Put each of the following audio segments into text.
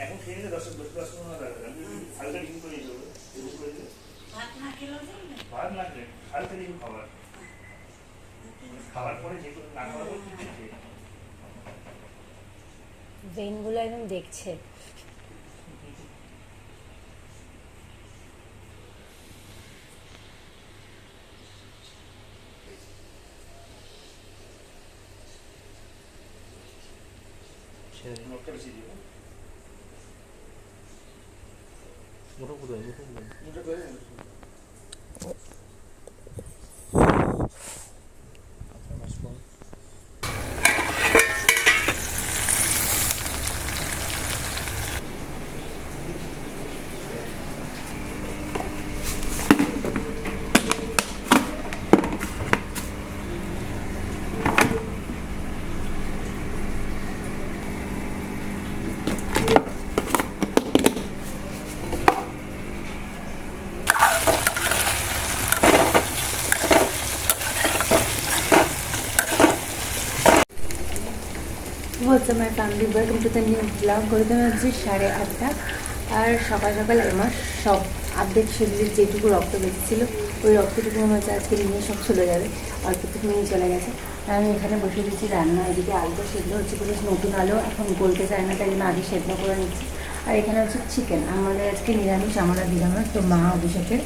এখন খেয়ে নিলে 10-15 লাগে। আমি হালকা ডিম করে দেবো। ভাত না খেলেও চলবে? ভাত না খেলে হালকা ডিম খাবার। খাওয়ার পরে যে কোনো না খাওয়ার পর কি খেয়ে? ভেনগুলো একদম দেখছে। মোটা কোথায়? মোটা করে What's up my family, welcome to the new vlog. করতে হচ্ছে 8:30 আর সকাল সকাল আমার সব আপডেট শিডিউলের যেটুকু রক্ত বেঁচেছিল ওই রক্তটুকু আমার আজকে নিয়ে সব চলে যাবে, অল্পটুকু নিয়ে চলে গেছে। আর আমি এখানে বসে দিচ্ছি রান্না, এদিকে আলুটা সেদ্ধ হচ্ছে, কোনো নতুন আলু এখন গলতে চায় না, তাই জন্য আগে সেদ্ধ করে নিচ্ছি। আর এখানে হচ্ছে চিকেন, আমাদের আজকে নিরামিষ, আমরা নিরামিষ, তো মা অভিষেকের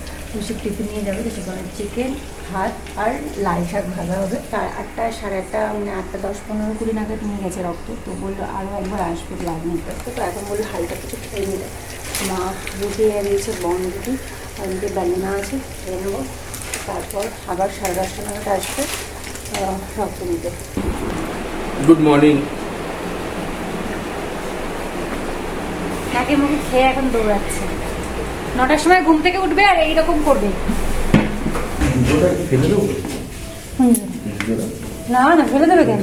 টিফিন নিয়ে যাবে, তো সেখানে চিকেন, ভাত আর লাল শাক ভাজা হবে। তার 8টা 8:30 মানে 8টা 10 15 20 নাগাদ নিয়ে গেছে রক্ত, তো বললো আরও একবার আসবে ব্লাড নিতে। তো এখন বললো হালকা কিছু খেয়ে নিলে। মা রুটি দিয়েছে, বন রুটি, আর এদিকে ব্যানানা আছে, খেয়ে নেবো। তারপর আবার 10:30 নাগাদ আসবে রক্ত নিতে। Good morning. নাকে মুখে খেয়ে এখন দৌড়াচ্ছে, 9টার সময় ঘুম থেকে উঠবে আর এইরকম করবে। না না ফেলে দেবে কেন,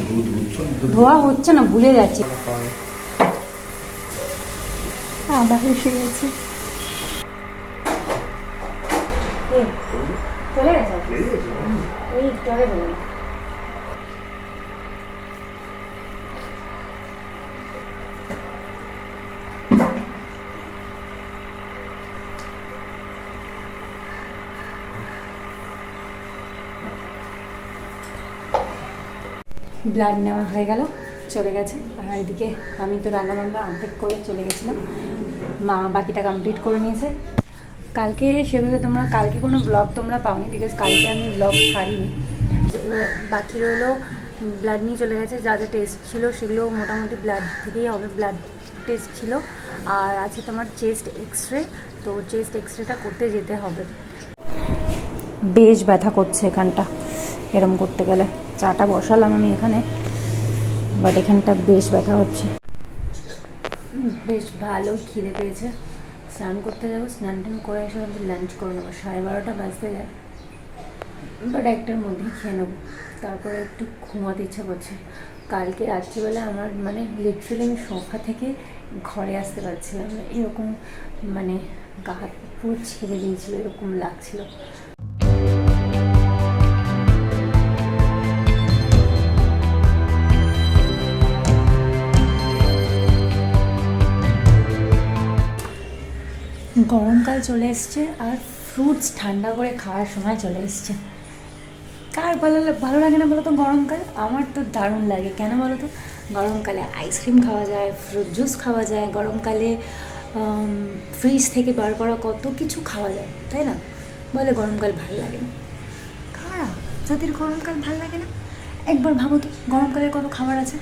ধোয়া হচ্ছে না, ভুলে যাচ্ছে। আবার এসে গেছে, চলে গেছে এই চলে গেল। ব্লাড নেওয়া হয়ে গেল, চলে গেছে। আর এদিকে আমি তো রান্নাবান্না আপডেট করে চলে গেছিলাম, মা বাকিটা কমপ্লিট করে নিয়েছে। কালকে সেভাবে কালকে কোনো ব্লগ তোমরা পাওনি, বিকজ কালকে আমি ব্লগ ছাড়িনি। বাকি রইলো ব্লাড নিয়ে চলে গেছে, যা যা টেস্ট ছিল সেগুলো মোটামুটি ব্লাড থেকেই হবে, ব্লাড টেস্ট ছিল। আর আছে তোমার চেস্ট এক্সরে, তো চেস্ট এক্সরেটা করতে যেতে হবে। বেশ ব্যথা করছে এখানটা, এরম করতে গেলে। চাটা বসালাম আমি এখানে, বাট এখানটা বেশ ব্যথা হচ্ছে। বেশ ভালো খিদে পেয়েছে, স্নান করতে যাবো, স্নান টান করে এসে লাঞ্চ করে নেবো। 12:30 বাজতে যায়, বাট 1টার মধ্যেই খেয়ে নেবো। তারপরে একটু ঘুমাতে ইচ্ছা করছে। কালকে রাত্রিবেলা আমার লিটারালি আমি সোফা থেকে ঘরে আসতে পারছিলাম না, এরকম গা হাত পুরো ছেড়ে দিয়েছিল, এরকম লাগছিল। গরমকাল চলে এসছে আর ফ্রুটস ঠান্ডা করে খাওয়ার সময় চলে এসছে। কার ভালো লাগে না বলো তো গরমকাল? আমার তো দারুণ লাগে। কেন বলো তো? গরমকালে আইসক্রিম খাওয়া যায়, ফ্রুট জুস খাওয়া যায়, গরমকালে ফ্রিজ থেকে বার করা কত কিছু খাওয়া যায়, তাই না? বলে গরমকাল ভালো লাগে না। কারা যাদের গরমকাল ভালো লাগে না, একবার ভাবো তো গরমকালে কত খাবার আছে,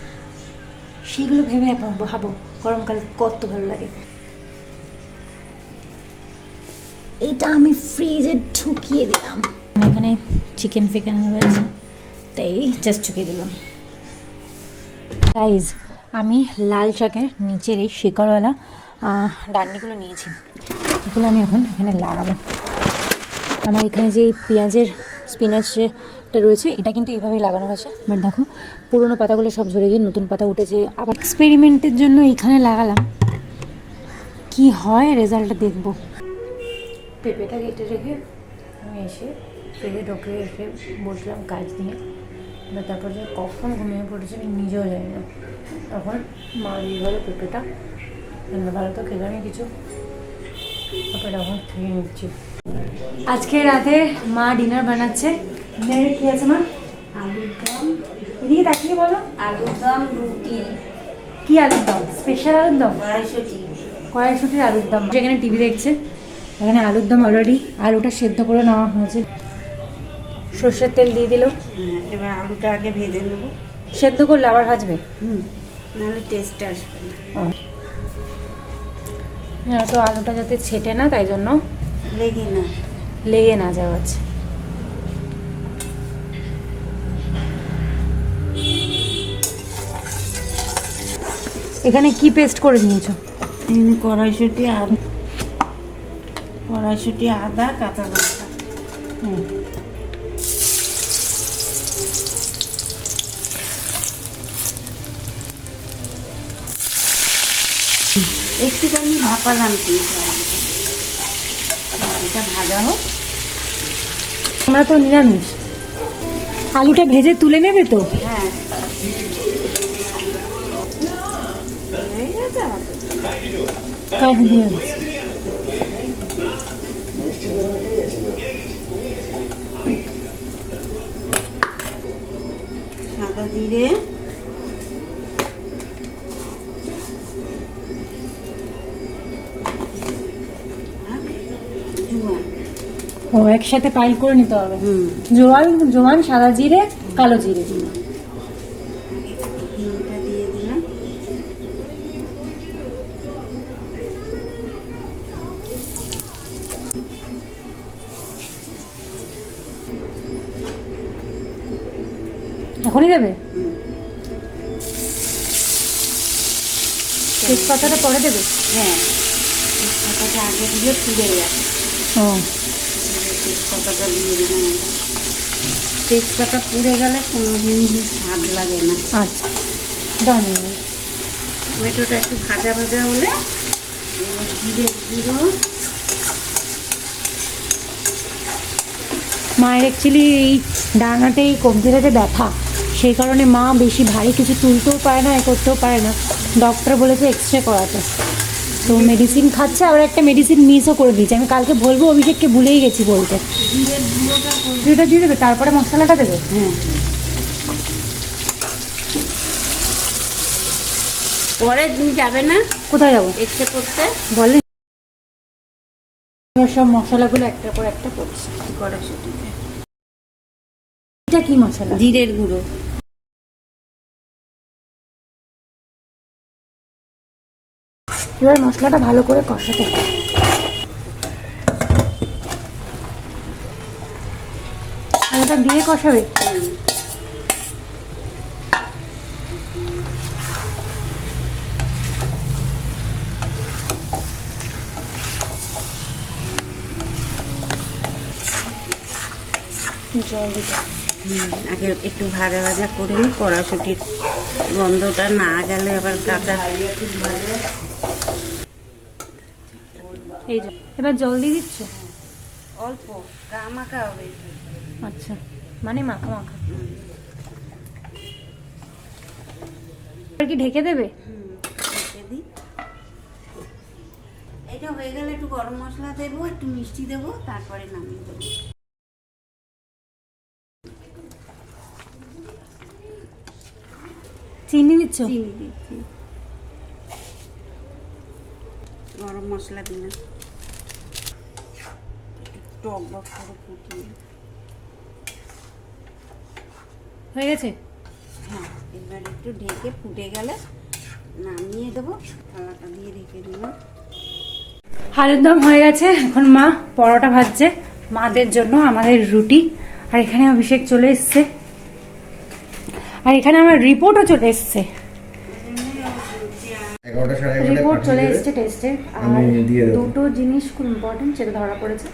সেগুলো ভেবে ভাবো গরমকাল কত ভালো লাগে। এটা আমি ফ্রিজে ঢুকিয়ে দিলাম, এখানে চিকেন ফিকেন রয়েছে, তাই জাস্ট ঢুকিয়ে দিলাম। গাইজ, আমি লাল শাকের নিচের এই শিকড়ওয়ালা ডান্ডিগুলো নিয়েছি, এগুলো আমি এখন এখানে লাগাবো। আমার এখানে যে পেঁয়াজের স্পিনাচটা রয়েছে, এটা কিন্তু এইভাবেই লাগানো হয়েছে, বাট দেখো পুরোনো পাতাগুলো সব ঝরে গিয়ে নতুন পাতা উঠেছে। আবার এক্সপেরিমেন্টের জন্য এখানে লাগালাম, কি হয় রেজাল্টটা দেখবো। পেঁপেটা কেটে রেখে আমি এসে ফ্রিজে ঢোকে এসে বসলাম কাজ নিয়ে। তারপর যে কখন ঘুমিয়ে পড়েছে আমি নিজেও জানি না, তখন মা দিয়ে গেলো পেঁপেটা ভালো তো খেলাম কিছু, তারপরে এখন খেয়ে নিচ্ছি। আজকে রাতে মা ডিনার বানাচ্ছে। ডিনারে কি আছে মা? আলুর দম। এদিকে তাকিয়ে বলো। আলুর দম, রুটি। কি আলুর দম? স্পেশাল আলুর দম? কড়াইশুঁটি। কড়াইশুঁটির আলুর দম। যেখানে টিভি দেখছে, এখানে আলুর দম অলরেডি আলুটা সেদ্ধ করে নেওয়া হয়েছে। সর্ষের তেল দিয়ে দিল। এবার আলুটা আগে ভেজে নেবো। সেদ্ধ করলে আবার ভাজবে? নাহলে টেস্ট আসবে না। হ্যাঁ, তো আলুটা যাতে ছেটে না, তাই জন্য লেগে না না যাওয়া আছে। এখানে কি পেস্ট করে নিয়েছো? কড়াইশুঁটি আদা কাঁচা লঙ্কা। একটুখানি ভাপালাম কিন্তু এটা ভাজা হোক। আমরা তো নিরামিষ, আলুটা ভেজে তুলে নেবে তো? হ্যাঁ, সাদা জিরে, ও একসাথে পাইল করে নিতে হবে। জোয়ান, সাদা জিরে, কালো জিরে। হিংটা দিয়ে দিলাম। এখনই দেবে? তেজপাতাটা পরে দেবে? হ্যাঁ, তেজপাতাটা আগে দিলে পুড়ে যাবে। ও, তেজপাতাটা দিয়ে দিলাম। তেজপাতা পুড়ে গেলে কোনো জিনিস স্বাদ লাগে না। আচ্ছা, ডান। টমেটোটা একটু ভাজা ভাজা হলে জিরে গুঁড়ো। মায়ের অ্যাকচুয়ালি এই ডানাতে, এই কবজিটাতে ব্যথা, সেই কারণে মা বেশি ভারী কিছু তুলতেও পারে না, করতেও পারে না। ডক্টর বলেছে এক্সরে করাতে, তো মেডিসিন খাচ্ছে। আবার একটা মেডিসিন মিসও করে দিয়েছে। আমি কালকে বলবো, অভিষেককে ভুলেই গেছি বলতে। জিরের গুঁড়োটা জিরেটা দিয়ে দেবে, তারপরে মশলাটা দেবে? হ্যাঁ, পরে তুমি যাবে না? কোথায় যাবো? এক্সরে করতে। বলে সব মশলাগুলো একটা পর একটা করছি। কড়াইশুঁটিতে এটা কি মশলা? জিরের গুঁড়ো। এবার মশলাটা ভালো করে কষাতে হবে। আর এটা দিয়ে কষাবে? জল দিতে আগে একটু ভাজা ভাজা করে নিই, কড়াইশুঁটির গন্ধটা না গেলে আবার কাঁচা। এই যে এবার জল দিয়ে দিচ্ছ? অল্প মাখা হবে। আচ্ছা, মানে মাখা মাখা। আর কি ঢেকে দেবে? ঢেকে দিই। এটা হয়ে গেলে একটু গরম মশলা দেবো, একটু মিষ্টি দেবো, তারপরে নামিয়ে দেবো। চিনি দিচ্ছ? চিনি দিচ্ছি, গরম মশলা দিলাম, টক বক করে ফুটিয়ে। হয়ে গেছে? হ্যাঁ, এবার একটু ঢেকে ফুটে গেলে নামিয়ে দেবো। থালাটা দিয়ে ঢেকে দিলাম। আলুর দম হয়ে গেছে। এখন মা পরোটা ভাজছে মাদের জন্য, আমাদের রুটি। আর এখানে অভিষেক চলে এসছে, আর এখানে আমার রিপোর্টও চলে এসছে। রিপোর্ট চলে এসছে টেস্টের। আর দুটো জিনিস খুব ইম্পর্টেন্ট, যেটা ধরা পড়েছে,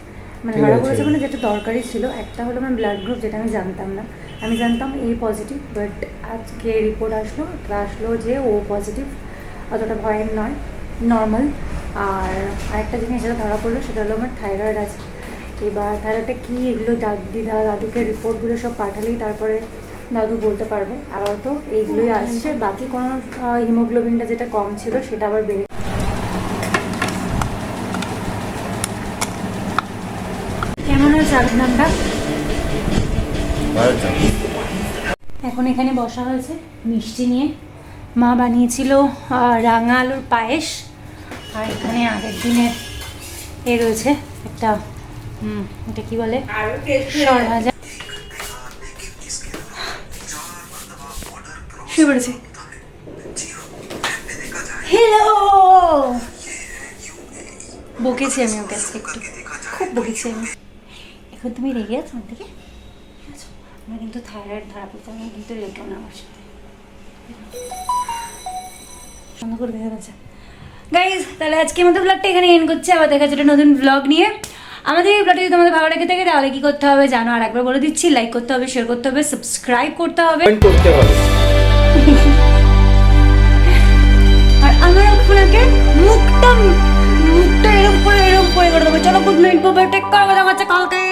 মানে ধরা পড়েছে মানে যেটা দরকারি ছিল। একটা হলো আমার ব্লাড গ্রুপ, যেটা আমি জানতাম না। আমি জানতাম A পজিটিভ, বাট আজকে রিপোর্ট আসলো যে O পজিটিভ। অতটা ভয়ের নয়, নর্মাল। আর আরেকটা জিনিস যেটা ধরা পড়লো, সেটা হলো আমার থাইরয়েড আছে। এবার থাইরয়েডটা কী, এগুলো দাদুকে রিপোর্টগুলো সব পাঠালেই তারপরে দাদু বলতে পারবে। আবার তো এইগুলোই আসছে, বাকি কোনো হিমোগ্লোবিনটা যেটা কম ছিল সেটা আবার বেড়ে। সাবির নামটা। এখন এখানে বসা হয়েছে মিষ্টি নিয়ে। মা বানিয়েছিল রাঙা আলুর পায়েস, আর এখানে আগের দিনের এ রয়েছে একটা এটা কি বলে সরভাজা। শুয়ে পড়েছে। হ্যালো, বকেছি আমি ওকে আজকে, একটু খুব বকেছি আমি। এখন তুমি রেগে আছো আমার থেকে? আমার কিন্তু থাইরয়েড ধরা পড়ছে, আমি কিন্তু রেগে না আমার সাথে। সুন্দর করে দেখা যাচ্ছে গাইজ। তাহলে আজকের মতো ব্লগটা এখানে এন্ড করছে, আবার দেখা যাচ্ছে নতুন ব্লগ নিয়ে। আমাদের এই ব্লগটা যদি তোমাদের ভালো লেগে থাকে তাহলে কি করতে হবে জানো, আর একবার বলে দিচ্ছি, লাইক করতে হবে, শেয়ার করতে হবে, সাবস্ক্রাইব করতে হবে। আর আমার আপনাকে মুখটা এরকম করে করে দেবো। চলো, good night, bye bye, take care, কথা হচ্ছে কালকে।